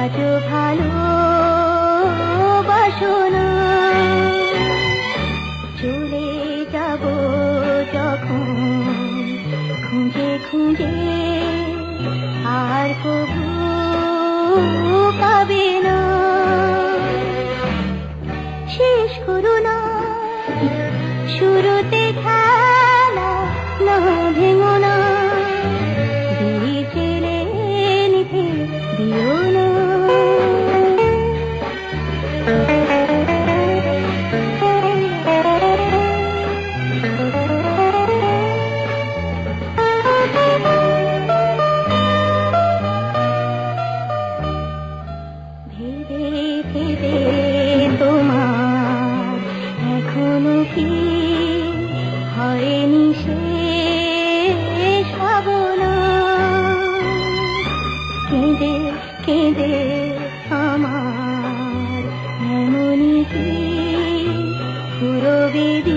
আজও ভালোবাসনা চলে যাব যখন খুঁজে খুঁজে আর কবু পাবে না শেষ করো না শুরুতে খেলা না ভেঙো না দিই চেলে নিভে দিও না ভেবে ভেবে তোমার এখনো কি হয়নি শেষ ভাবনা কেঁদে কেঁদে আমার এমনই কি পুরো বেদি